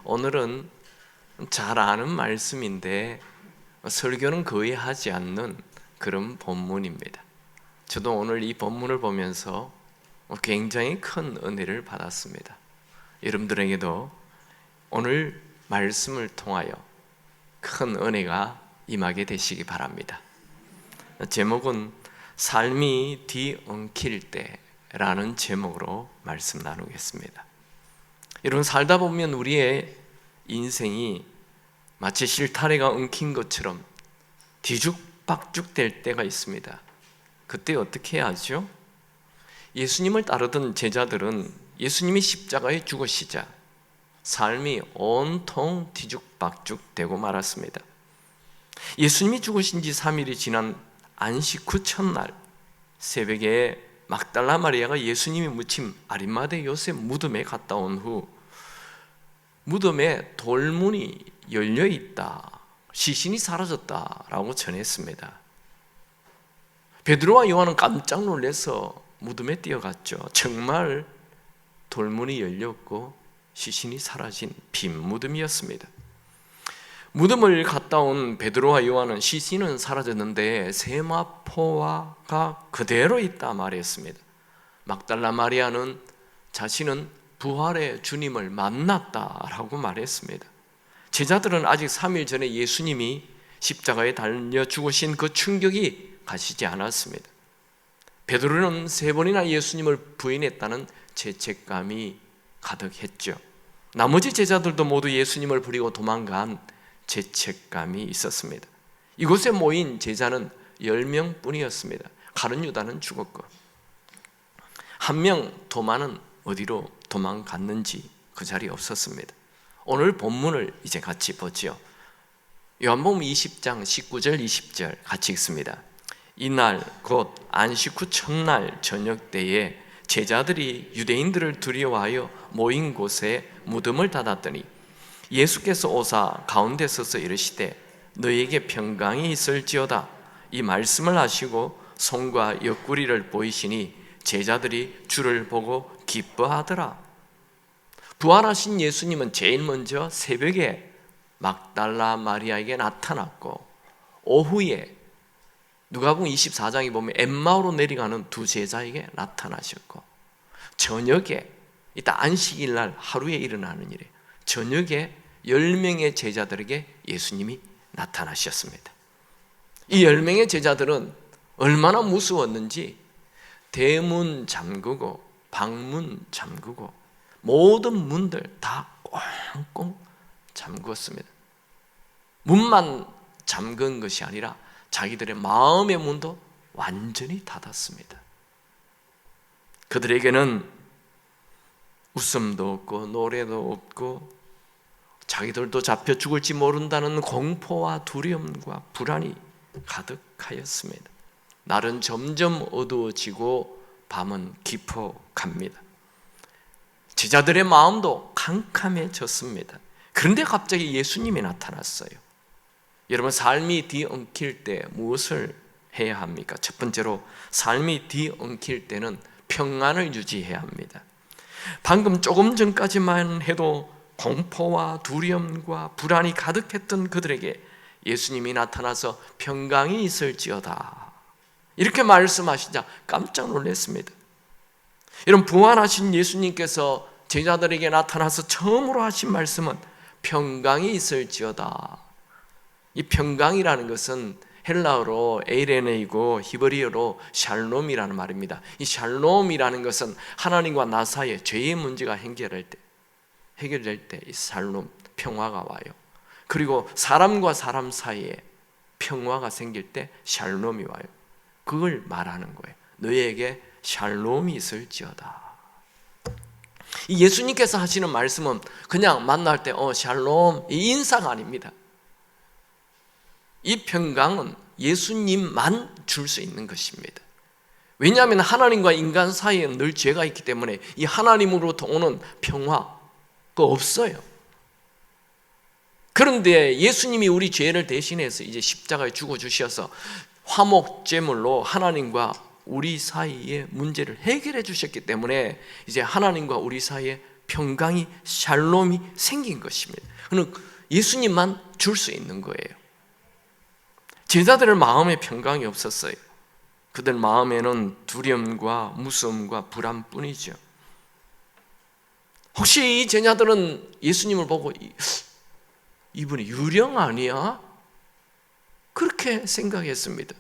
오늘은 잘 아는 말씀인데 설교는 거의 하지 않는 그런 본문입니다. 저도 오늘 이 본문을 보면서 굉장히 큰 은혜를 받았습니다. 여러분들에게도 오늘 말씀을 통하여 큰 은혜가 임하게 되시기 바랍니다. 제목은 삶이 뒤엉킬 때라는 제목으로 말씀 나누겠습니다. 여러분, 살다 보면 우리의 인생이 마치 실타래가 엉킨 것처럼 뒤죽박죽 될 때가 있습니다. 그때 어떻게 해야 하죠? 예수님을 따르던 제자들은 예수님이 십자가에 죽으시자 삶이 온통 뒤죽박죽 되고 말았습니다. 예수님이 죽으신 지 3일이 지난 안식 후 첫날 새벽에 막달라 마리아가 예수님이 묻힌 아리마대 요셉 무덤에 갔다 온 후 무덤에 돌문이 열려 있다, 시신이 사라졌다라고 전했습니다. 베드로와 요한은 깜짝 놀라서 무덤에 뛰어갔죠. 정말 돌문이 열렸고 시신이 사라진 빈 무덤이었습니다. 무덤을 갔다 온 베드로와 요한은 시신은 사라졌는데 세마포가 그대로 있다 말했습니다. 막달라 마리아는 자신은 부활의 주님을 만났다라고 말했습니다. 제자들은 아직 3일 전에 예수님이 십자가에 달려 죽으신 그 충격이 가시지 않았습니다. 베드로는 3번이나 예수님을 부인했다는 죄책감이 가득했죠. 나머지 제자들도 모두 예수님을 버리고 도망간 죄책감이 있었습니다. 이곳에 모인 제자는 10명 뿐이었습니다. 가룟 유다는 죽었고 한 명 도마는 어디로 도망갔는지 그 자리에 없었습니다. 오늘 본문을 이제 같이 보죠. 요한복음 20장 19절 20절 같이 읽습니다. 이날 곧 안식 후 첫날 저녁 때에 제자들이 유대인들을 두려워하여 모인 곳에 무덤을 닫았더니 예수께서 오사 가운데 서서 이르시되 너희에게 평강이 있을지어다. 이 말씀을 하시고 손과 옆구리를 보이시니 제자들이 주를 보고 기뻐하더라. 부활하신 예수님은 제일 먼저 새벽에 막달라 마리아에게 나타났고 오후에 누가복음 24장에 보면 엠마오로 내려가는 두 제자에게 나타나셨고 저녁에 이따 안식일 날 하루에 일어나는 일에 저녁에 10명의 제자들에게 예수님이 나타나셨습니다. 이 10명의 제자들은 얼마나 무서웠는지 대문 잠그고 방문 잠그고 모든 문들 다 꽁꽁 잠그었습니다. 문만 잠근 것이 아니라 자기들의 마음의 문도 완전히 닫았습니다. 그들에게는 웃음도 없고 노래도 없고 자기들도 잡혀 죽을지 모른다는 공포와 두려움과 불안이 가득하였습니다. 날은 점점 어두워지고 밤은 깊어갑니다. 제자들의 마음도 캄캄해졌습니다. 그런데 갑자기 예수님이 나타났어요. 여러분, 삶이 뒤엉킬 때 무엇을 해야 합니까? 첫 번째로 삶이 뒤엉킬 때는 평안을 유지해야 합니다. 방금 조금 전까지만 해도 공포와 두려움과 불안이 가득했던 그들에게 예수님이 나타나서 평강이 있을지어다 이렇게 말씀하시자 깜짝 놀랐습니다. 여러분, 부활하신 예수님께서 제자들에게 나타나서 처음으로 하신 말씀은 평강이 있을지어다. 이 평강이라는 것은 헬라어로 에이레네이고 히브리어로 샬롬이라는 말입니다. 이 샬롬이라는 것은 하나님과 나 사이에 죄의 문제가 해결될 때 이 샬롬, 평화가 와요. 그리고 사람과 사람 사이에 평화가 생길 때 샬롬이 와요. 그걸 말하는 거예요. 너희에게 샬롬이 있을지어다. 이 예수님께서 하시는 말씀은 그냥 만날 때 샬롬 이 인사가 아닙니다. 이 평강은 예수님만 줄 수 있는 것입니다. 왜냐하면 하나님과 인간 사이에 늘 죄가 있기 때문에 이 하나님으로부터 오는 평화가 없어요. 그런데 예수님이 우리 죄를 대신해서 이제 십자가에 죽어주셔서 화목제물로 하나님과 우리 사이의 문제를 해결해 주셨기 때문에 이제 하나님과 우리 사이에 평강이, 샬롬이 생긴 것입니다. 그는 예수님만 줄 수 있는 거예요. 제자들의 마음에 평강이 없었어요. 그들 마음에는 두려움과 무서움과 불안뿐이죠. 혹시 이 제자들은 예수님을 보고 이분이 유령 아니야? 그렇게 생각했습니다.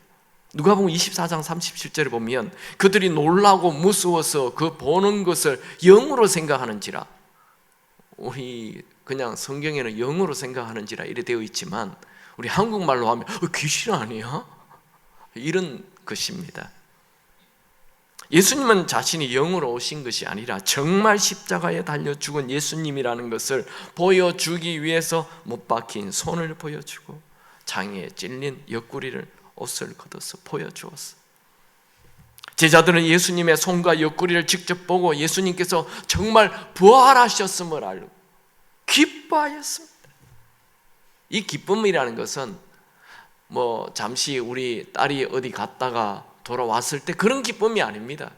누가복음 24장 37절에 보면 그들이 놀라고 무서워서 그 보는 것을 영으로 생각하는지라, 우리 그냥 성경에는 영으로 생각하는지라 이래 되어 있지만 우리 한국말로 하면 귀신 아니야? 이런 것입니다. 예수님은 자신이 영으로 오신 것이 아니라 정말 십자가에 달려 죽은 예수님이라는 것을 보여주기 위해서 못 박힌 손을 보여주고 장에 찔린 옆구리를 옷을 걷어서 보여주었어. 제자들은 예수님의 손과 옆구리를 직접 보고 예수님께서 정말 부활하셨음을 알고 기뻐하였습니다. 이 기쁨이라는 것은 잠시 우리 딸이 어디 갔다가 돌아왔을 때 그런 기쁨이 아닙니다.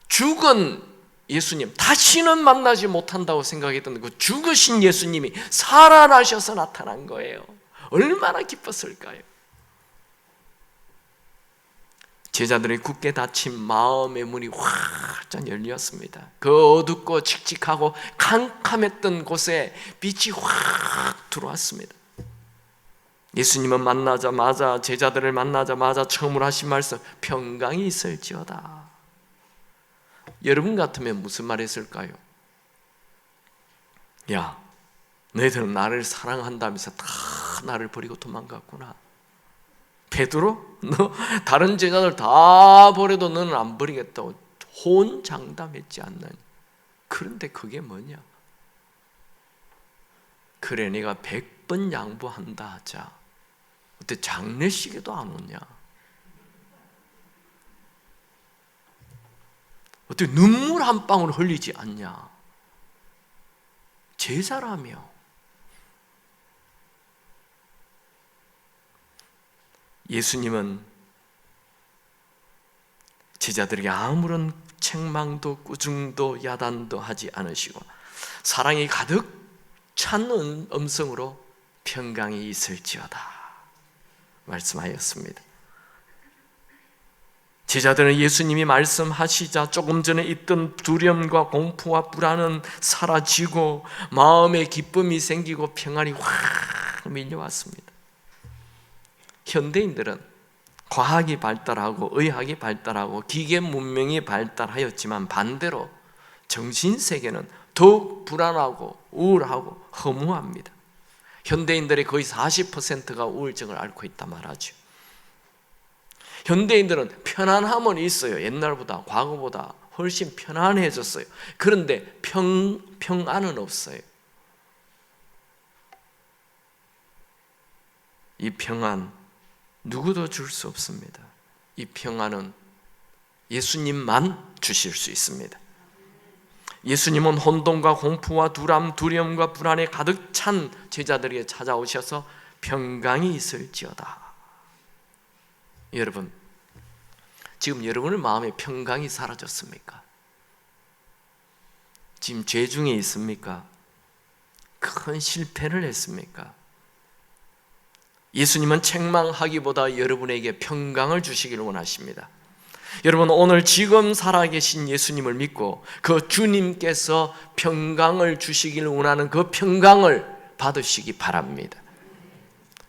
죽은 예수님, 다시는 만나지 못한다고 생각했던 그 죽으신 예수님이 살아나셔서 나타난 거예요. 얼마나 기뻤을까요? 제자들의 굳게 닫힌 마음의 문이 활짝 열렸습니다. 그 어둡고 칙칙하고 캄캄했던 곳에 빛이 확 들어왔습니다. 예수님은 만나자마자, 제자들을 만나자마자 처음으로 하신 말씀, 평강이 있을지어다. 여러분 같으면 무슨 말 했을까요? 야, 너희들은 나를 사랑한다면서 다 나를 버리고 도망갔구나. 베드로, 너 다른 제자들 다 버려도 너는 안 버리겠다고 호언장담했지 않느냐. 그런데 그게 뭐냐? 그래, 내가 100번 양보한다 하자. 어때 장례식에도 안 오냐? 어떻게 눈물 한 방울 흘리지 않냐? 제자라며. 예수님은 제자들에게 아무런 책망도 꾸중도 야단도 하지 않으시고 사랑이 가득 찬 음성으로 평강이 있을지어다 말씀하였습니다. 제자들은 예수님이 말씀하시자 조금 전에 있던 두려움과 공포와 불안은 사라지고 마음에 기쁨이 생기고 평안이 확 밀려왔습니다. 현대인들은 과학이 발달하고 의학이 발달하고 기계 문명이 발달하였지만 반대로 정신세계는 더욱 불안하고 우울하고 허무합니다. 현대인들의 거의 40%가 우울증을 앓고 있다 말하죠. 현대인들은 편안함은 있어요. 옛날보다, 과거보다 훨씬 편안해졌어요. 그런데 평안은 없어요. 이 평안 누구도 줄 수 없습니다. 이 평안은 예수님만 주실 수 있습니다. 예수님은 혼돈과 공포와 두려움과 불안에 가득 찬 제자들에게 찾아오셔서 평강이 있을지어다. 여러분, 지금 여러분의 마음에 평강이 사라졌습니까? 지금 죄 중에 있습니까? 큰 실패를 했습니까? 예수님은 책망하기보다 여러분에게 평강을 주시기를 원하십니다. 여러분, 오늘 지금 살아계신 예수님을 믿고 그 주님께서 평강을 주시기를 원하는 그 평강을 받으시기 바랍니다.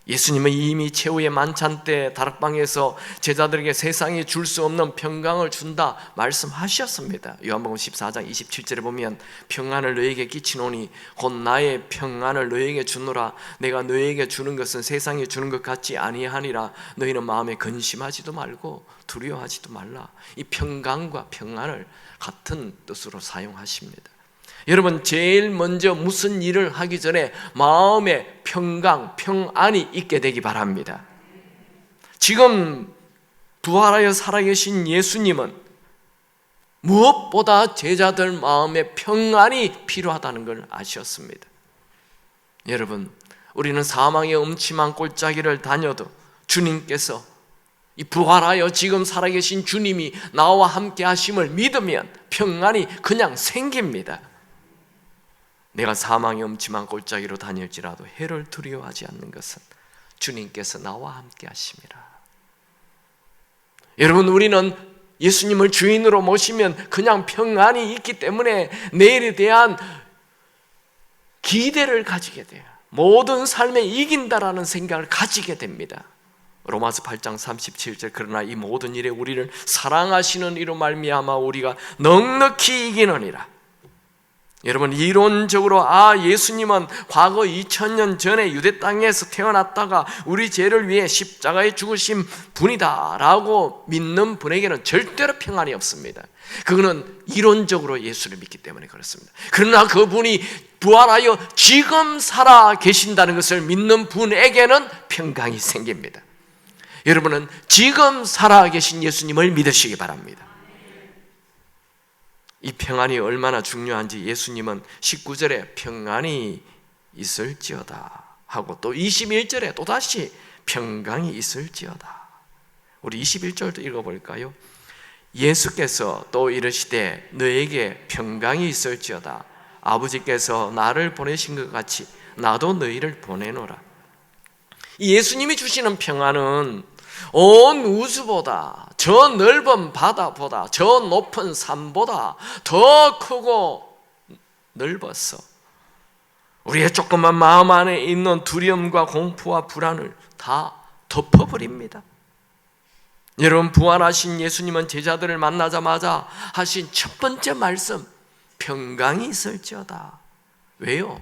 예수님은 이미 최후의 만찬 때 다락방에서 제자들에게 세상에 줄 수 없는 평강을 준다 말씀하셨습니다. 요한복음 14장 27절에 보면 평안을 너에게 끼치노니 곧 나의 평안을 너에게 주노라. 내가 너에게 주는 것은 세상에 주는 것 같지 아니하니라. 너희는 마음에 근심하지도 말고 두려워하지도 말라. 이 평강과 평안을 같은 뜻으로 사용하십니다. 여러분, 제일 먼저 무슨 일을 하기 전에 마음에 평강, 평안이 있게 되기 바랍니다. 지금 부활하여 살아계신 예수님은 무엇보다 제자들 마음에 평안이 필요하다는 걸 아셨습니다. 여러분, 우리는 사망의 음침한 골짜기를 다녀도 주님께서 이 부활하여 지금 살아계신 주님이 나와 함께 하심을 믿으면 평안이 그냥 생깁니다. 내가 사망의 음침한 골짜기로 다닐지라도 해를 두려워하지 않는 것은 주님께서 나와 함께 하심이라. 여러분, 우리는 예수님을 주인으로 모시면 그냥 평안이 있기 때문에 내일에 대한 기대를 가지게 돼요. 모든 삶에 이긴다라는 생각을 가지게 됩니다. 로마서 8장 37절, 그러나 이 모든 일에 우리를 사랑하시는 이로 말미암아 우리가 넉넉히 이기느니라. 여러분, 이론적으로 예수님은 과거 2000년 전에 유대 땅에서 태어났다가 우리 죄를 위해 십자가에 죽으신 분이다 라고 믿는 분에게는 절대로 평안이 없습니다. 그거는 이론적으로 예수를 믿기 때문에 그렇습니다. 그러나 그분이 부활하여 지금 살아 계신다는 것을 믿는 분에게는 평강이 생깁니다. 여러분은 지금 살아 계신 예수님을 믿으시기 바랍니다. 이 평안이 얼마나 중요한지 예수님은 19절에 평안이 있을지어다 하고 또 21절에 또다시 평강이 있을지어다. 우리 21절도 읽어볼까요? 예수께서 또 이르시되 너에게 평강이 있을지어다. 아버지께서 나를 보내신 것 같이 나도 너희를 보내노라. 이 예수님이 주시는 평안은 온 우주보다, 저 넓은 바다보다, 저 높은 산보다 더 크고 넓어서 우리의 조그만 마음 안에 있는 두려움과 공포와 불안을 다 덮어버립니다. 여러분, 부활하신 예수님은 제자들을 만나자마자 하신 첫 번째 말씀, 평강이 있을지어다. 왜요?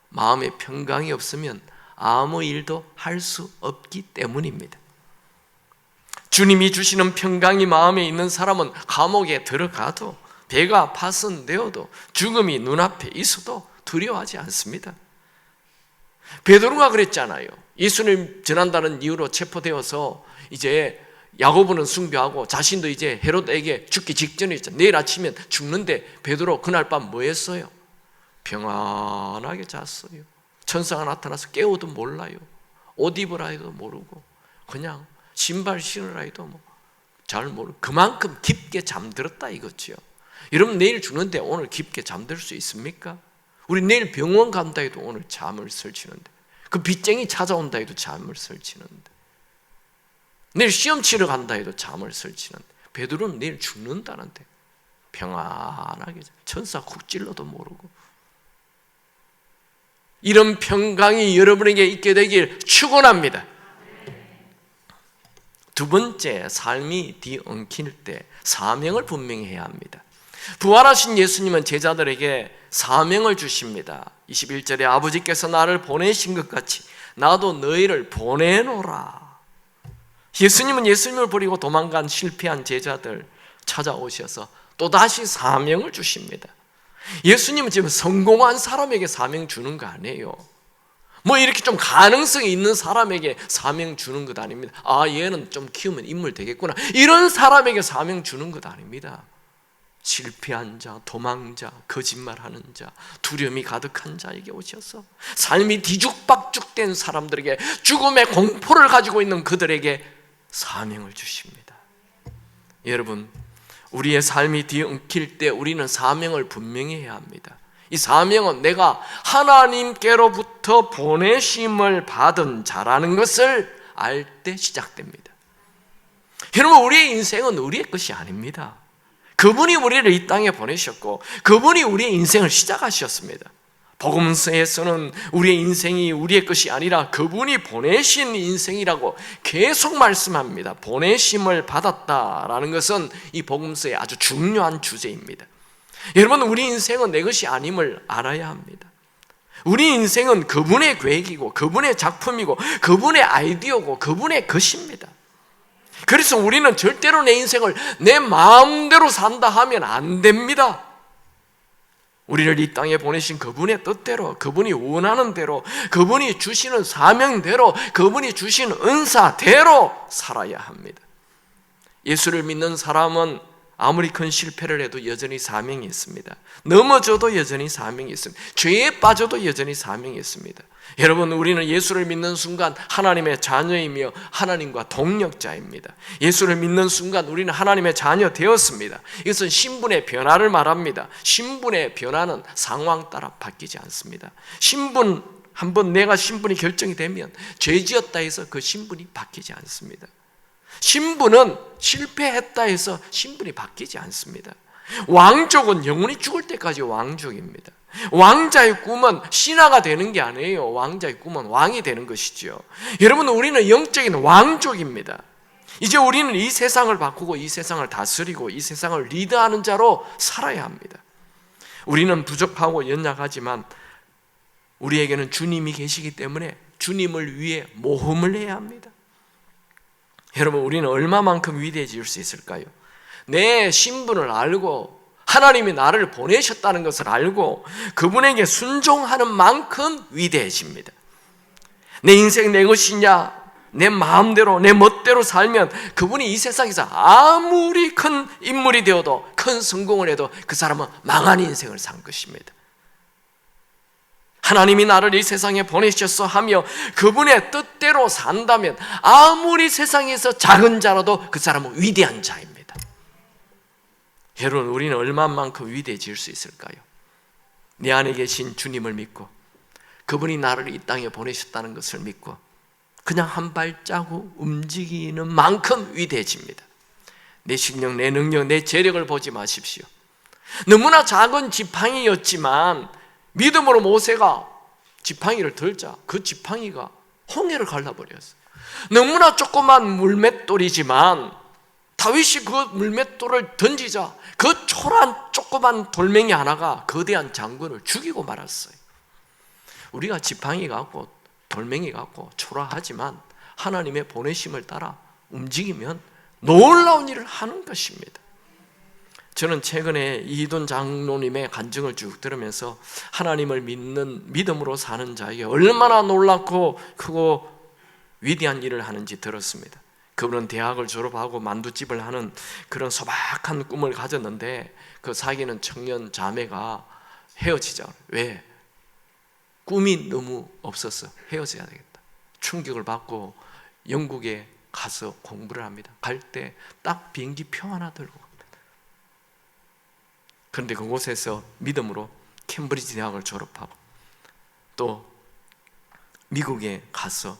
마음에 평강이 없으면 아무 일도 할 수 없기 때문입니다. 주님이 주시는 평강이 마음에 있는 사람은 감옥에 들어가도, 배가 파손되어도, 죽음이 눈앞에 있어도 두려워하지 않습니다. 베드로가 그랬잖아요. 예수님 전한다는 이유로 체포되어서 이제 야고보는 숭배하고 자신도 이제 헤롯에게 죽기 직전에 있잖아요. 내일 아침엔 죽는데 베드로 그날 밤 뭐 했어요? 평안하게 잤어요. 천사가 나타나서 깨워도 몰라요. 옷 입으라 해도 모르고 그냥 신발 신으라 해도 잘 모르고 그만큼 깊게 잠들었다 이거지요. 여러분, 내일 죽는데 오늘 깊게 잠들 수 있습니까? 우리 내일 병원 간다 해도 오늘 잠을 설치는데, 그 빚쟁이 찾아온다 해도 잠을 설치는데, 내일 시험 치러 간다 해도 잠을 설치는데, 베드로는 내일 죽는다는데 평안하게 천사 쿡 찔러도 모르고. 이런 평강이 여러분에게 있게 되길 축원합니다. 두 번째, 삶이 뒤엉킬 때 사명을 분명히 해야 합니다. 부활하신 예수님은 제자들에게 사명을 주십니다. 21절에 아버지께서 나를 보내신 것 같이 나도 너희를 보내노라. 예수님은 예수님을 버리고 도망간 실패한 제자들 찾아오셔서 또다시 사명을 주십니다. 예수님은 지금 성공한 사람에게 사명 주는 거 아니에요. 이렇게 좀 가능성이 있는 사람에게 사명 주는 것 아닙니다. 얘는 좀 키우면 인물 되겠구나, 이런 사람에게 사명 주는 것 아닙니다. 실패한 자, 도망자, 거짓말하는 자, 두려움이 가득한 자에게 오셔서 삶이 뒤죽박죽된 사람들에게, 죽음의 공포를 가지고 있는 그들에게 사명을 주십니다. 여러분, 우리의 삶이 뒤엉킬 때 우리는 사명을 분명히 해야 합니다. 이 사명은 내가 하나님께로부터 보내심을 받은 자라는 것을 알 때 시작됩니다. 여러분, 우리의 인생은 우리의 것이 아닙니다. 그분이 우리를 이 땅에 보내셨고 그분이 우리의 인생을 시작하셨습니다. 복음서에서는 우리의 인생이 우리의 것이 아니라 그분이 보내신 인생이라고 계속 말씀합니다. 보내심을 받았다라는 것은 이 복음서의 아주 중요한 주제입니다. 여러분, 우리 인생은 내 것이 아님을 알아야 합니다. 우리 인생은 그분의 계획이고 그분의 작품이고 그분의 아이디어고 그분의 것입니다. 그래서 우리는 절대로 내 인생을 내 마음대로 산다 하면 안 됩니다. 우리를 이 땅에 보내신 그분의 뜻대로, 그분이 원하는 대로, 그분이 주시는 사명대로, 그분이 주신 은사대로 살아야 합니다. 예수를 믿는 사람은 아무리 큰 실패를 해도 여전히 사명이 있습니다. 넘어져도 여전히 사명이 있습니다. 죄에 빠져도 여전히 사명이 있습니다. 여러분, 우리는 예수를 믿는 순간 하나님의 자녀이며 하나님과 동력자입니다. 예수를 믿는 순간 우리는 하나님의 자녀 되었습니다. 이것은 신분의 변화를 말합니다. 신분의 변화는 상황 따라 바뀌지 않습니다. 한번 내가 신분이 결정이 되면 죄지었다 해서 그 신분이 바뀌지 않습니다. 신분은 실패했다 해서 신분이 바뀌지 않습니다. 왕족은 영원히 죽을 때까지 왕족입니다. 왕자의 꿈은 신하가 되는 게 아니에요. 왕자의 꿈은 왕이 되는 것이죠. 여러분, 우리는 영적인 왕족입니다. 이제 우리는 이 세상을 바꾸고 이 세상을 다스리고 이 세상을 리드하는 자로 살아야 합니다. 우리는 부족하고 연약하지만 우리에게는 주님이 계시기 때문에 주님을 위해 모험을 해야 합니다. 여러분, 우리는 얼마만큼 위대해질 수 있을까요? 내 신분을 알고 하나님이 나를 보내셨다는 것을 알고 그분에게 순종하는 만큼 위대해집니다. 내 인생 내 것이냐, 내 마음대로 내 멋대로 살면 그분이 이 세상에서 아무리 큰 인물이 되어도, 큰 성공을 해도 그 사람은 망한 인생을 산 것입니다. 하나님이 나를 이 세상에 보내셨어 하며 그분의 뜻대로 산다면 아무리 세상에서 작은 자라도 그 사람은 위대한 자입니다. 여러분, 우리는 얼마만큼 위대해질 수 있을까요? 내 안에 계신 주님을 믿고 그분이 나를 이 땅에 보내셨다는 것을 믿고 그냥 한 발자국 움직이는 만큼 위대해집니다. 내 실력, 내 능력, 내 재력을 보지 마십시오. 너무나 작은 지팡이였지만 믿음으로 모세가 지팡이를 들자 그 지팡이가 홍해를 갈라버렸어요. 너무나 조그만 물맷돌이지만 다윗이 그 물맷돌을 던지자 그 초라한 조그만 돌멩이 하나가 거대한 장군을 죽이고 말았어요. 우리가 지팡이 갖고 돌멩이 갖고 초라하지만 하나님의 보내심을 따라 움직이면 놀라운 일을 하는 것입니다. 저는 최근에 이희돈 장로님의 간증을 쭉 들으면서 하나님을 믿는 믿음으로 사는 자에게 얼마나 놀랍고 크고 위대한 일을 하는지 들었습니다. 그분은 대학을 졸업하고 만두집을 하는 그런 소박한 꿈을 가졌는데 그 사귀는 청년 자매가 헤어지자. 왜? 꿈이 너무 없었어. 헤어져야 되겠다. 충격을 받고 영국에 가서 공부를 합니다. 갈 때 딱 비행기표 하나 들고 그런데 그곳에서 믿음으로 캠브리지 대학을 졸업하고 또 미국에 가서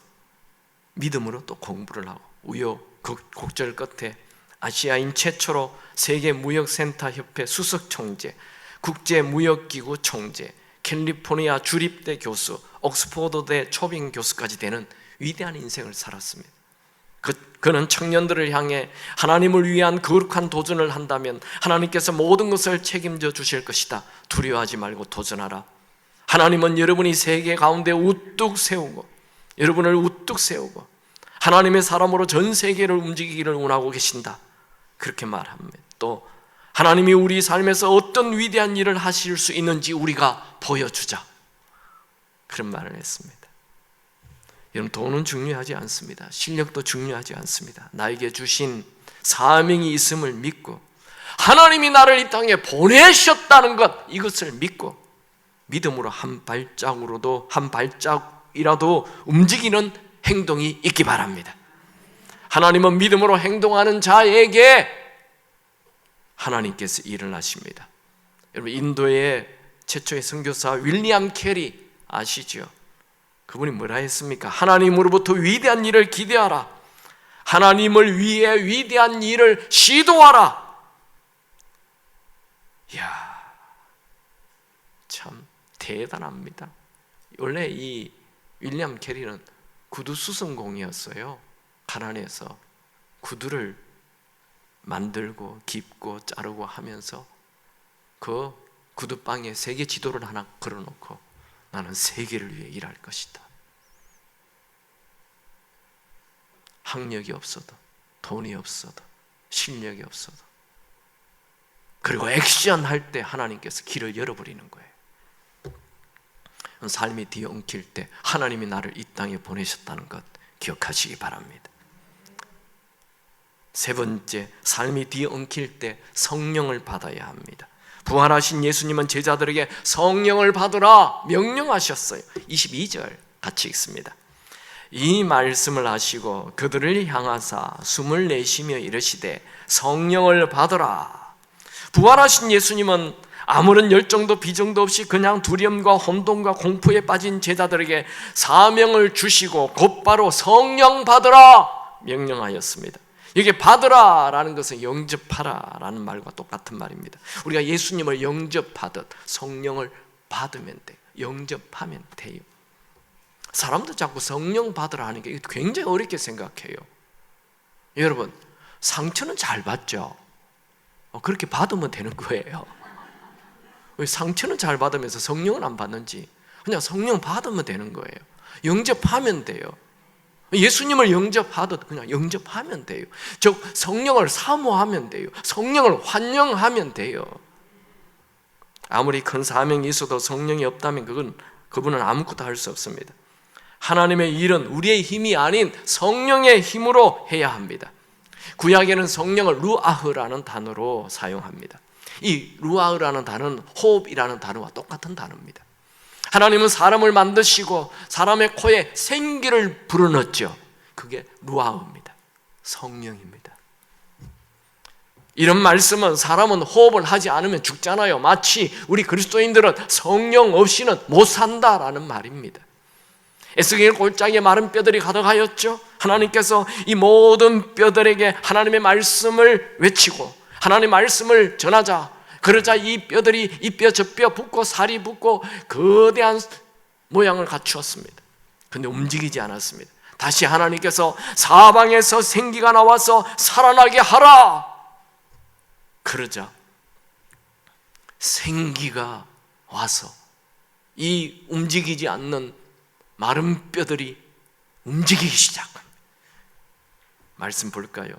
믿음으로 또 공부를 하고 우여곡절 끝에 아시아인 최초로 세계무역센터협회 수석총재, 국제무역기구 총재, 캘리포니아 주립대 교수, 옥스포드대 초빙 교수까지 되는 위대한 인생을 살았습니다. 그는 청년들을 향해 하나님을 위한 거룩한 도전을 한다면 하나님께서 모든 것을 책임져 주실 것이다. 두려워하지 말고 도전하라. 하나님은 여러분이 세계 가운데 우뚝 세우고 여러분을 우뚝 세우고 하나님의 사람으로 전 세계를 움직이기를 원하고 계신다. 그렇게 말합니다. 또 하나님이 우리 삶에서 어떤 위대한 일을 하실 수 있는지 우리가 보여주자. 그런 말을 했습니다. 여러분, 돈은 중요하지 않습니다. 실력도 중요하지 않습니다. 나에게 주신 사명이 있음을 믿고 하나님이 나를 이 땅에 보내셨다는 것, 이것을 믿고 믿음으로 한 발짝이라도 움직이는 행동이 있기 바랍니다. 하나님은 믿음으로 행동하는 자에게 하나님께서 일을 하십니다. 여러분, 인도의 최초의 선교사 윌리엄 캐리 아시죠? 그분이 뭐라 했습니까? 하나님으로부터 위대한 일을 기대하라. 하나님을 위해 위대한 일을 시도하라. 이야, 참 대단합니다. 원래 이 윌리엄 캐리는 구두 수선공이었어요. 가난해서 구두를 만들고 깁고 자르고 하면서 그 구두방에 세계 지도를 하나 걸어놓고 나는 세계를 위해 일할 것이다. 학력이 없어도 돈이 없어도 실력이 없어도 그리고 액션할 때 하나님께서 길을 열어버리는 거예요. 삶이 뒤엉킬 때 하나님이 나를 이 땅에 보내셨다는 것 기억하시기 바랍니다. 세 번째, 삶이 뒤엉킬 때 성령을 받아야 합니다. 부활하신 예수님은 제자들에게 성령을 받으라 명령하셨어요. 22절 같이 읽습니다. 이 말씀을 하시고 그들을 향하사 숨을 내쉬며 이르시되 성령을 받으라. 부활하신 예수님은 아무런 열정도 비정도 없이 그냥 두려움과 혼돈과 공포에 빠진 제자들에게 사명을 주시고 곧바로 성령 받으라 명령하였습니다. 이게 받으라라는 것은 영접하라라는 말과 똑같은 말입니다. 우리가 예수님을 영접하듯 성령을 받으면 돼요. 영접하면 돼요. 사람들 자꾸 성령 받으라 하는 게 굉장히 어렵게 생각해요. 여러분, 상처는 잘 받죠? 그렇게 받으면 되는 거예요. 왜 상처는 잘 받으면서 성령은 안 받는지? 그냥 성령 받으면 되는 거예요. 영접하면 돼요. 예수님을 영접하듯 그냥 영접하면 돼요. 즉 성령을 사모하면 돼요. 성령을 환영하면 돼요. 아무리 큰 사명이 있어도 성령이 없다면 그분은 아무것도 할 수 없습니다. 하나님의 일은 우리의 힘이 아닌 성령의 힘으로 해야 합니다. 구약에는 성령을 루아흐라는 단어로 사용합니다. 이 루아흐라는 단어는 호흡이라는 단어와 똑같은 단어입니다. 하나님은 사람을 만드시고 사람의 코에 생기를 불어넣었죠. 그게 루아흐입니다. 성령입니다. 이런 말씀은 사람은 호흡을 하지 않으면 죽잖아요. 마치 우리 그리스도인들은 성령 없이는 못 산다라는 말입니다. 에스겔 골짜기에 마른 뼈들이 가득하였죠. 하나님께서 이 모든 뼈들에게 하나님의 말씀을 외치고 하나님의 말씀을 전하자. 그러자 이 뼈들이 이 뼈 저 뼈 붙고 살이 붙고 거대한 모양을 갖추었습니다. 그런데 움직이지 않았습니다. 다시 하나님께서 사방에서 생기가 나와서 살아나게 하라. 그러자 생기가 와서 이 움직이지 않는 마른 뼈들이 움직이기 시작합니다. 말씀 볼까요?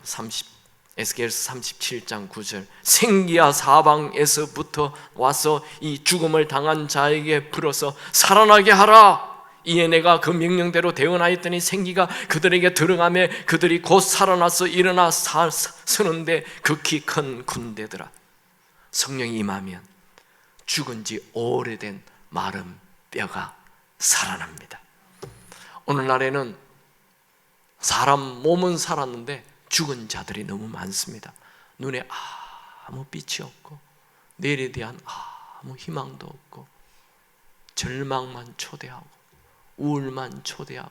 에스겔서 37장 9절 생기야 사방에서부터 와서 이 죽음을 당한 자에게 불어서 살아나게 하라. 이에 내가 그 명령대로 대언하였더니 생기가 그들에게 들어가며 그들이 곧 살아나서 일어나 서는데 극히 큰 군대더라. 성령이 임하면 죽은 지 오래된 마른 뼈가 살아납니다. 오늘날에는 사람 몸은 살았는데 죽은 자들이 너무 많습니다. 눈에 아무 빛이 없고 내일에 대한 아무 희망도 없고 절망만 초대하고 우울만 초대하고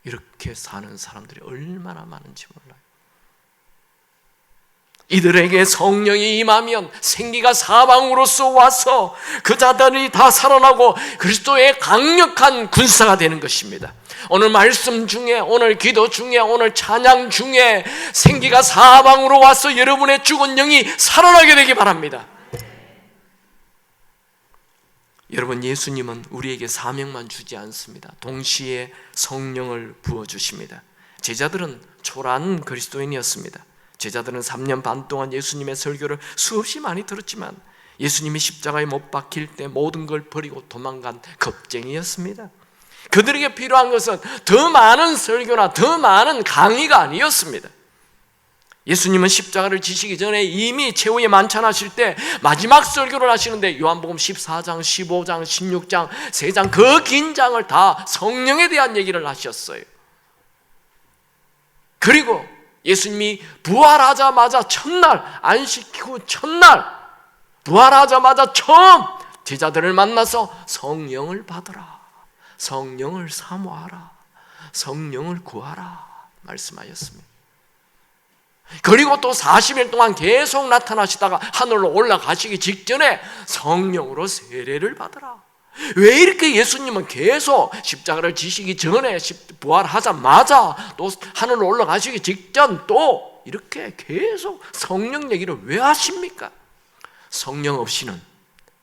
이렇게 사는 사람들이 얼마나 많은지 몰라요. 이들에게 성령이 임하면 생기가 사방으로서 와서 그 자들이 다 살아나고 그리스도의 강력한 군사가 되는 것입니다. 오늘 말씀 중에, 오늘 기도 중에, 오늘 찬양 중에 생기가 사방으로 와서 여러분의 죽은 영이 살아나게 되기 바랍니다. 여러분, 예수님은 우리에게 사명만 주지 않습니다. 동시에 성령을 부어주십니다. 제자들은 초라한 그리스도인이었습니다. 제자들은 3년 반 동안 예수님의 설교를 수없이 많이 들었지만 예수님이 십자가에 못 박힐 때 모든 걸 버리고 도망간 겁쟁이였습니다. 그들에게 필요한 것은 더 많은 설교나 더 많은 강의가 아니었습니다. 예수님은 십자가를 지시기 전에 이미 최후의 만찬하실 때 마지막 설교를 하시는데 요한복음 14장, 15장, 16장, 3장 그 긴 장을 다 성령에 대한 얘기를 하셨어요. 그리고 예수님이 부활하자마자 첫날, 안식 후 첫날 부활하자마자 처음 제자들을 만나서 성령을 받으라, 성령을 사모하라, 성령을 구하라 말씀하셨습니다. 그리고 또 40일 동안 계속 나타나시다가 하늘로 올라가시기 직전에 성령으로 세례를 받으라. 왜 이렇게 예수님은 계속 십자가를 지시기 전에 부활하자마자 또 하늘로 올라가시기 직전 또 이렇게 계속 성령 얘기를 왜 하십니까? 성령 없이는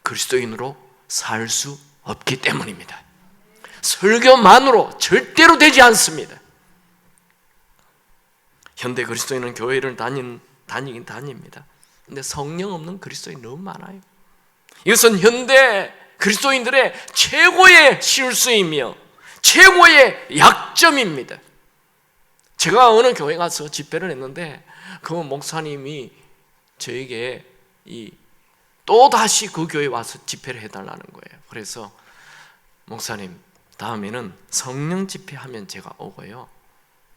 그리스도인으로 살 수 없기 때문입니다. 설교만으로 절대로 되지 않습니다. 현대 그리스도인은 교회를 다니긴 다닙니다. 근데 성령 없는 그리스도인이 너무 많아요. 이것은 현대 그리스도인들의 최고의 실수이며 최고의 약점입니다. 제가 어느 교회 가서 집회를 했는데 그 목사님이 저에게 또다시 그 교회에 와서 집회를 해달라는 거예요. 그래서 목사님, 다음에는 성령 집회하면 제가 오고요,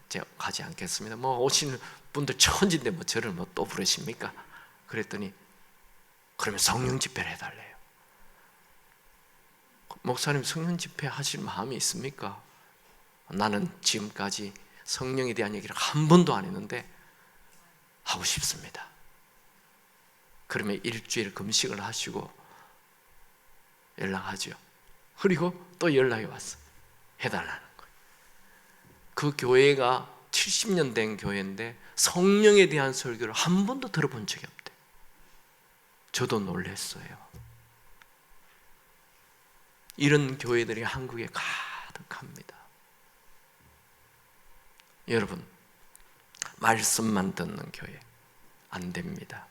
제가 가지 않겠습니다. 오시는 분들 천지인데 저를 또 부르십니까? 그랬더니 그러면 성령 집회를 해달래요. 목사님, 성령 집회 하실 마음이 있습니까? 나는 지금까지 성령에 대한 얘기를 한 번도 안 했는데 하고 싶습니다. 그러면 일주일 금식을 하시고 연락하죠. 그리고 또 연락이 왔어. 해달라는 거예요. 그 교회가 70년 된 교회인데 성령에 대한 설교를 한 번도 들어본 적이 없대요. 저도 놀랐어요. 이런 교회들이 한국에 가득합니다. 여러분, 말씀만 듣는 교회 안 됩니다.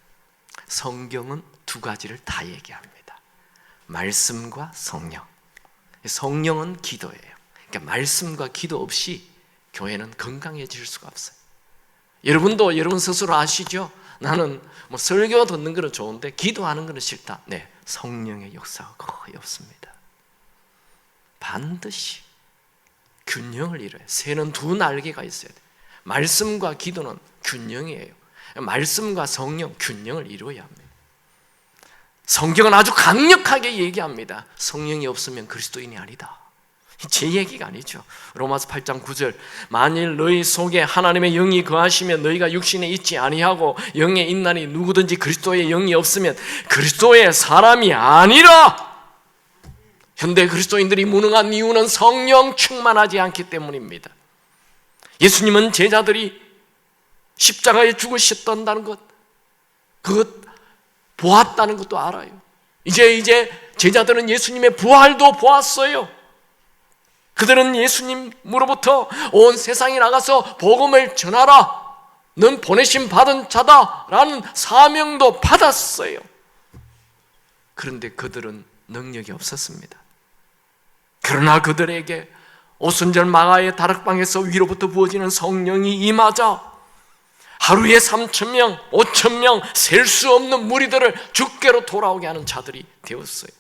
성경은 두 가지를 다 얘기합니다. 말씀과 성령. 성령은 기도예요. 그러니까 말씀과 기도 없이 교회는 건강해질 수가 없어요. 여러분도 여러분 스스로 아시죠? 나는 설교 듣는 거는 좋은데 기도하는 거는 싫다. 네, 성령의 역사가 거의 없습니다. 반드시 균형을 이뤄요. 새는 두 날개가 있어야 돼요. 말씀과 기도는 균형이에요. 말씀과 성령, 균형을 이루어야 합니다. 성경은 아주 강력하게 얘기합니다. 성령이 없으면 그리스도인이 아니다. 제 얘기가 아니죠. 로마서 8장 9절, 만일 너희 속에 하나님의 영이 거하시면 너희가 육신에 있지 아니하고 영에 있나니 누구든지 그리스도의 영이 없으면 그리스도의 사람이 아니라. 현대 그리스도인들이 무능한 이유는 성령 충만하지 않기 때문입니다. 예수님은 제자들이 십자가에 죽으셨다는 것, 그것 보았다는 것도 알아요. 이제 제자들은 예수님의 부활도 보았어요. 그들은 예수님으로부터 온 세상에 나가서 복음을 전하라, 넌 보내심 받은 자다라는 사명도 받았어요. 그런데 그들은 능력이 없었습니다. 그러나 그들에게 오순절 마가의 다락방에서 위로부터 부어지는 성령이 임하자 하루에 3,000명, 5,000명 셀 수 없는 무리들을 주께로 돌아오게 하는 자들이 되었어요.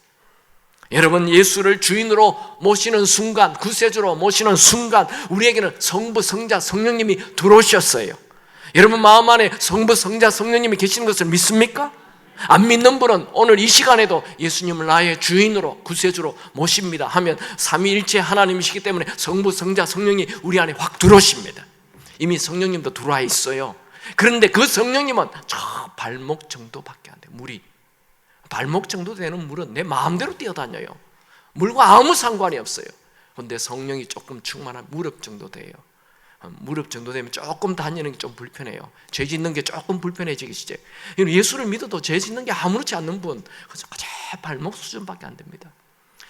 여러분, 예수를 주인으로 모시는 순간, 구세주로 모시는 순간 우리에게는 성부, 성자, 성령님이 들어오셨어요. 여러분 마음 안에 성부, 성자, 성령님이 계시는 것을 믿습니까? 안 믿는 분은 오늘 이 시간에도 예수님을 나의 주인으로, 구세주로 모십니다 하면 삼위일체 하나님이시기 때문에 성부, 성자, 성령이 우리 안에 확 들어오십니다. 이미 성령님도 들어와 있어요. 그런데 그 성령님은 저 발목 정도밖에 안 돼요. 물이 발목 정도 되는 물은 내 마음대로 뛰어다녀요. 물과 아무 상관이 없어요. 그런데 성령이 조금 충만한 무릎 정도 돼요. 무릎 정도 되면 조금 다니는 게 좀 불편해요. 죄 짓는 게 조금 불편해지기 시작. 예수를 믿어도 죄 짓는 게 아무렇지 않는 분, 그저 발목 수준밖에 안 됩니다.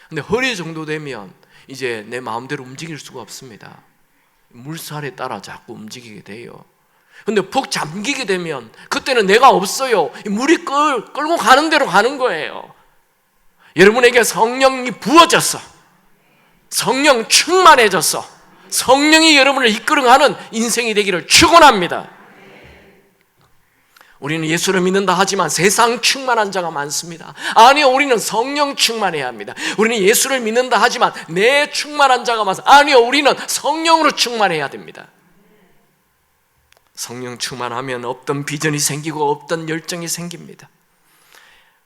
근데 허리 정도 되면 이제 내 마음대로 움직일 수가 없습니다. 물살에 따라 자꾸 움직이게 돼요. 근데 푹 잠기게 되면 그때는 내가 없어요. 물이 끌고 가는 대로 가는 거예요. 여러분에게 성령이 부어졌어. 성령 충만해졌어. 성령이 여러분을 이끌어가는 인생이 되기를 축원합니다. 우리는 예수를 믿는다 하지만 세상 충만한 자가 많습니다. 아니요, 우리는 성령 충만해야 합니다. 우리는 예수를 믿는다 하지만 내 충만한 자가 많습니다. 아니요, 우리는 성령으로 충만해야 됩니다. 성령 충만하면 없던 비전이 생기고 없던 열정이 생깁니다.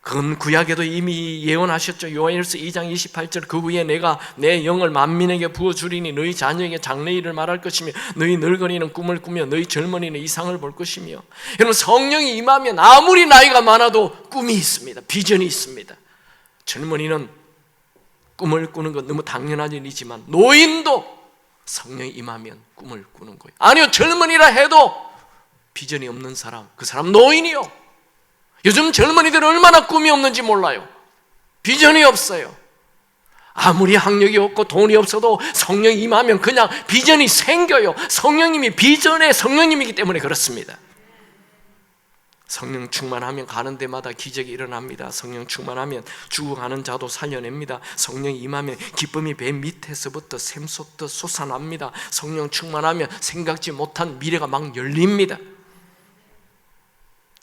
그건 구약에도 이미 예언하셨죠. 요한일서 2장 28절, 그 후에 내가 내 영을 만민에게 부어주리니 너희 자녀에게 장래일을 말할 것이며 너희 늙은이는 꿈을 꾸며 너희 젊은이는 이상을 볼 것이며. 여러분, 성령이 임하면 아무리 나이가 많아도 꿈이 있습니다. 비전이 있습니다. 젊은이는 꿈을 꾸는 건 너무 당연한 일이지만 노인도 성령이 임하면 꿈을 꾸는 거예요. 아니요, 젊은이라 해도 비전이 없는 사람, 그 사람 노인이요. 요즘 젊은이들은 얼마나 꿈이 없는지 몰라요. 비전이 없어요. 아무리 학력이 없고 돈이 없어도 성령이 임하면 그냥 비전이 생겨요. 성령님이 비전의 성령님이기 때문에 그렇습니다. 성령 충만하면 가는 데마다 기적이 일어납니다. 성령 충만하면 죽어가는 자도 살려냅니다. 성령이 임하면 기쁨이 배 밑에서부터 샘솟듯 솟아납니다. 성령 충만하면 생각지 못한 미래가 막 열립니다.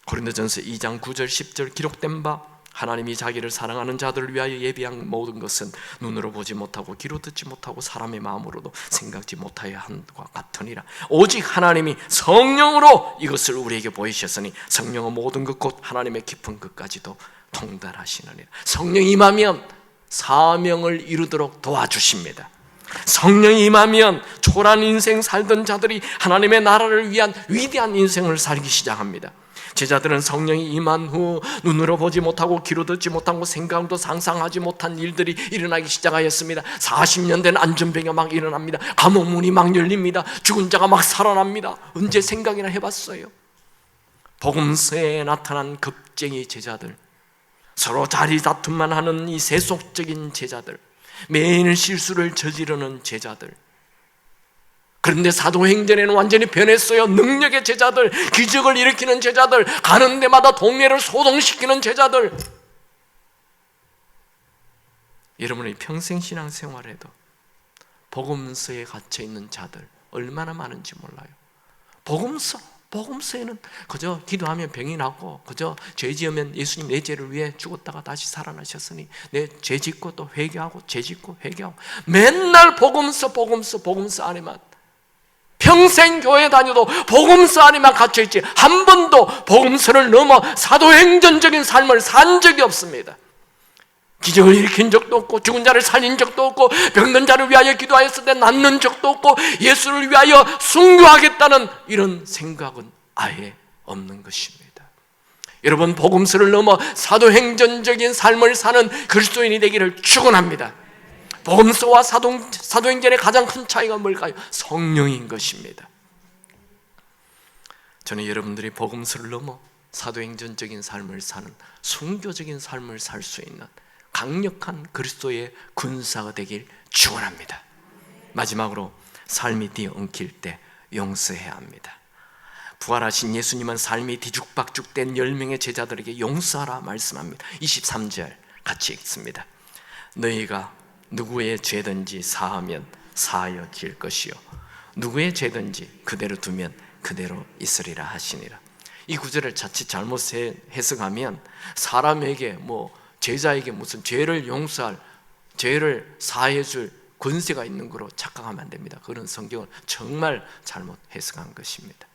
고린도전서 2장 9절 10절 기록된 바 하나님이 자기를 사랑하는 자들을 위하여 예비한 모든 것은 눈으로 보지 못하고 귀로 듣지 못하고 사람의 마음으로도 생각지 못하여 한과 같으니라. 오직 하나님이 성령으로 이것을 우리에게 보이셨으니 성령은 모든 것 곧 하나님의 깊은 것까지도 통달하시느니라. 성령이 임하면 사명을 이루도록 도와주십니다. 성령이 임하면 초라한 인생 살던 자들이 하나님의 나라를 위한 위대한 인생을 살기 시작합니다. 제자들은 성령이 임한 후 눈으로 보지 못하고 귀로 듣지 못하고 생각도 상상하지 못한 일들이 일어나기 시작하였습니다. 40년 된 안전병이 막 일어납니다. 감옥 문이 막 열립니다. 죽은 자가 막 살아납니다. 언제 생각이나 해봤어요? 복음서에 나타난 겁쟁이 제자들, 서로 자리 다툼만 하는 이 세속적인 제자들, 매일 실수를 저지르는 제자들. 그런데 사도행전에는 완전히 변했어요. 능력의 제자들, 기적을 일으키는 제자들, 가는 데마다 동네를 소동시키는 제자들. 여러분의 평생 신앙생활에도 복음서에 갇혀있는 자들 얼마나 많은지 몰라요. 복음서에는 그저 기도하면 병이 나고, 그저 죄 지으면 예수님 내 죄를 위해 죽었다가 다시 살아나셨으니 내 죄 짓고 또 회개하고 죄 짓고 회개하고, 맨날 복음서 안에만, 평생 교회 다녀도 복음서 안에만 갇혀있지 한 번도 복음서를 넘어 사도행전적인 삶을 산 적이 없습니다. 기적을 일으킨 적도 없고, 죽은 자를 살린 적도 없고, 병든 자를 위하여 기도하였을 때 낫는 적도 없고, 예수를 위하여 순교하겠다는 이런 생각은 아예 없는 것입니다. 여러분, 복음서를 넘어 사도행전적인 삶을 사는 그리스도인이 되기를 축원합니다. 복음서와 사도행전의 가장 큰 차이가 뭘까요? 성령인 것입니다. 저는 여러분들이 복음서를 넘어 사도행전적인 삶을 사는, 순교적인 삶을 살 수 있는 강력한 그리스도의 군사가 되길 축원합니다. 마지막으로 삶이 뒤엉킬 때 용서해야 합니다. 부활하신 예수님은 삶이 뒤죽박죽된 10명의 제자들에게 용서하라 말씀합니다. 23절 같이 읽습니다. 너희가 누구의 죄든지 사하면 사하여질 것이요 누구의 죄든지 그대로 두면 그대로 있으리라 하시니라. 이 구절을 자칫 잘못 해석하면 사람에게 제자에게 무슨 죄를 용서할, 죄를 사해줄 권세가 있는 거로 착각하면 안 됩니다. 그런 성경을 정말 잘못 해석한 것입니다.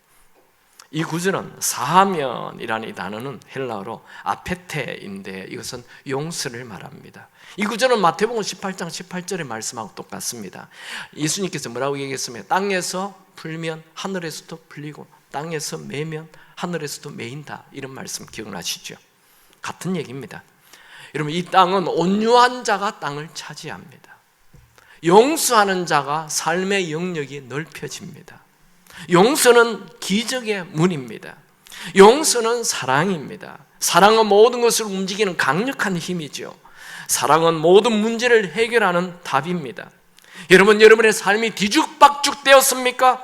이 구절은 사하면이라는 이 단어는 헬라어로 아페테인데 이것은 용서를 말합니다. 이 구절은 마태복음 18장 18절의 말씀하고 똑같습니다. 예수님께서 뭐라고 얘기했으면 땅에서 풀면 하늘에서도 풀리고 땅에서 매면 하늘에서도 매인다, 이런 말씀 기억나시죠? 같은 얘기입니다. 여러분, 이 땅은 온유한 자가 땅을 차지합니다. 용서하는 자가 삶의 영역이 넓혀집니다. 용서는 기적의 문입니다. 용서는 사랑입니다. 사랑은 모든 것을 움직이는 강력한 힘이죠. 사랑은 모든 문제를 해결하는 답입니다. 여러분, 여러분의 삶이 뒤죽박죽 되었습니까?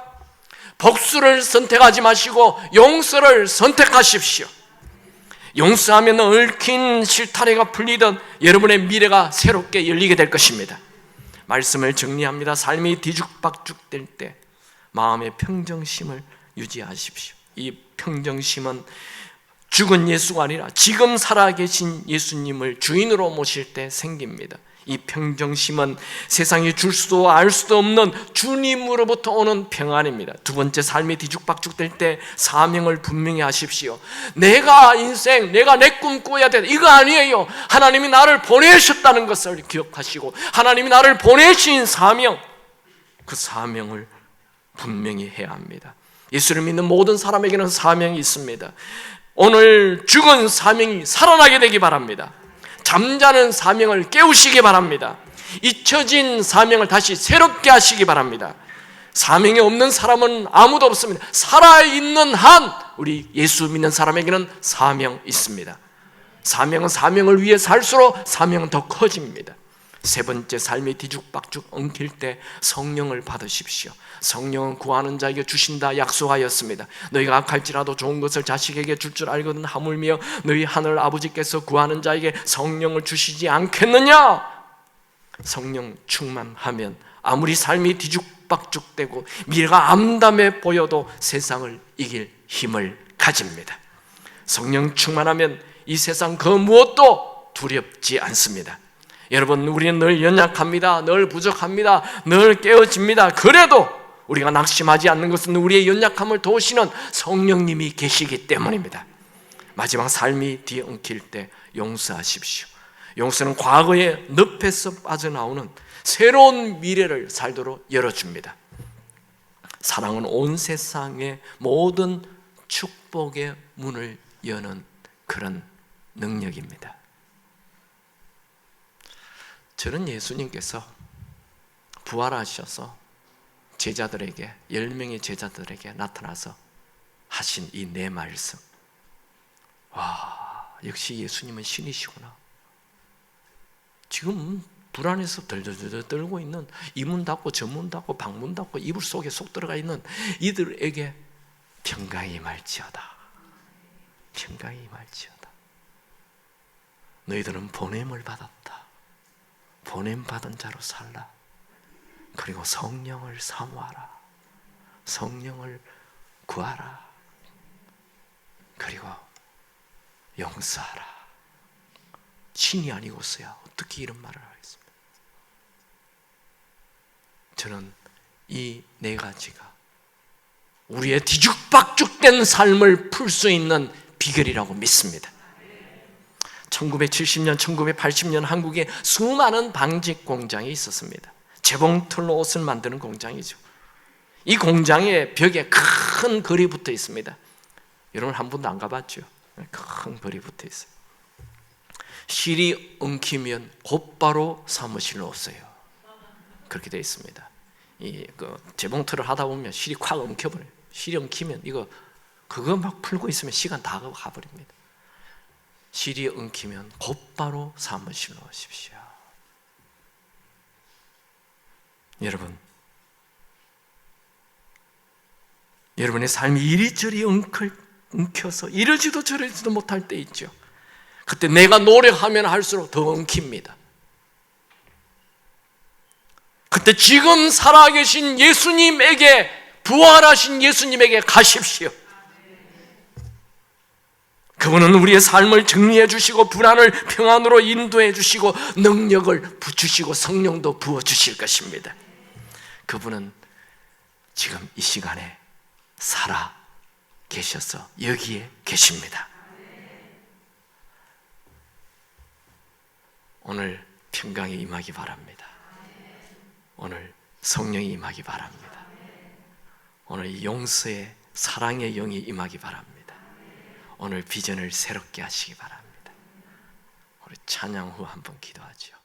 복수를 선택하지 마시고 용서를 선택하십시오. 용서하면 얽힌 실타래가 풀리던 여러분의 미래가 새롭게 열리게 될 것입니다. 말씀을 정리합니다. 삶이 뒤죽박죽 될 때 마음의 평정심을 유지하십시오. 이 평정심은 죽은 예수가 아니라 지금 살아계신 예수님을 주인으로 모실 때 생깁니다. 이 평정심은 세상이 줄 수도 알 수도 없는 주님으로부터 오는 평안입니다. 두 번째, 삶이 뒤죽박죽 될 때 사명을 분명히 하십시오. 내가 내 꿈 꾸어야 돼, 이거 아니에요. 하나님이 나를 보내셨다는 것을 기억하시고 하나님이 나를 보내신 사명, 그 사명을 분명히 해야 합니다. 예수를 믿는 모든 사람에게는 사명이 있습니다. 오늘 죽은 사명이 살아나게 되기 바랍니다. 잠자는 사명을 깨우시기 바랍니다. 잊혀진 사명을 다시 새롭게 하시기 바랍니다. 사명이 없는 사람은 아무도 없습니다. 살아있는 한 우리 예수 믿는 사람에게는 사명 있습니다. 사명은 사명을 위해 살수록 사명은 더 커집니다. 세 번째, 삶이 뒤죽박죽 엉킬 때 성령을 받으십시오. 성령은 구하는 자에게 주신다 약속하였습니다. 너희가 악할지라도 좋은 것을 자식에게 줄 줄 알거든 하물며 너희 하늘 아버지께서 구하는 자에게 성령을 주시지 않겠느냐? 성령 충만하면 아무리 삶이 뒤죽박죽되고 미래가 암담해 보여도 세상을 이길 힘을 가집니다. 성령 충만하면 이 세상 그 무엇도 두렵지 않습니다. 여러분, 우리는 늘 연약합니다. 늘 부족합니다. 늘 깨어집니다. 그래도 우리가 낙심하지 않는 것은 우리의 연약함을 도우시는 성령님이 계시기 때문입니다. 마지막, 삶이 뒤엉킬 때 용서하십시오. 용서는 과거의 늪에서 빠져나오는 새로운 미래를 살도록 열어줍니다. 사랑은 온 세상의 모든 축복의 문을 여는 그런 능력입니다. 저는 예수님께서 부활하셔서 제자들에게, 10명의 제자들에게 나타나서 하신 이 네 말씀, 와, 역시 예수님은 신이시구나. 지금 불안해서 덜덜덜 떨고 있는, 이문 닫고 저문 닫고 방문 닫고 이불 속에 속 들어가 있는 이들에게 평강이 임할지어다. 평강이 임할지어다. 너희들은 보냄을 받았다. 보냄 받은 자로 살라. 그리고 성령을 사모하라. 성령을 구하라. 그리고 용서하라. 신이 아니고서야 어떻게 이런 말을 하겠습니까? 저는 이 네 가지가 우리의 뒤죽박죽된 삶을 풀 수 있는 비결이라고 믿습니다. 1970년, 1980년 한국에 수많은 방직 공장이 있었습니다. 재봉틀로 옷을 만드는 공장이죠. 이 공장의 벽에 큰 글이 붙어 있습니다. 여러분 한 번도 안 가봤죠? 큰 글이 붙어 있어요. 실이 엉키면 곧바로 사무실로 오세요. 그렇게 되어 있습니다. 재봉틀을 하다 보면 실이 콱 엉켜버려요. 실이 엉키면 그거 막 풀고 있으면 시간 다 가버립니다. 실이 엉키면 곧바로 사무실로 오십시오. 여러분의 삶이 이리저리 엉켜서 이러지도 저러지도 못할 때 있죠. 그때 내가 노력하면 할수록 더 엉킵니다. 그때 지금 살아계신 예수님에게, 부활하신 예수님에게 가십시오. 그분은 우리의 삶을 정리해 주시고 불안을 평안으로 인도해 주시고 능력을 주시고 성령도 부어 주실 것입니다. 그분은 지금 이 시간에 살아 계셔서 여기에 계십니다. 오늘 평강이 임하기 바랍니다. 오늘 성령이 임하기 바랍니다. 오늘 용서의 사랑의 영이 임하기 바랍니다. 오늘 비전을 새롭게 하시기 바랍니다. 우리 찬양 후 한번 기도하죠.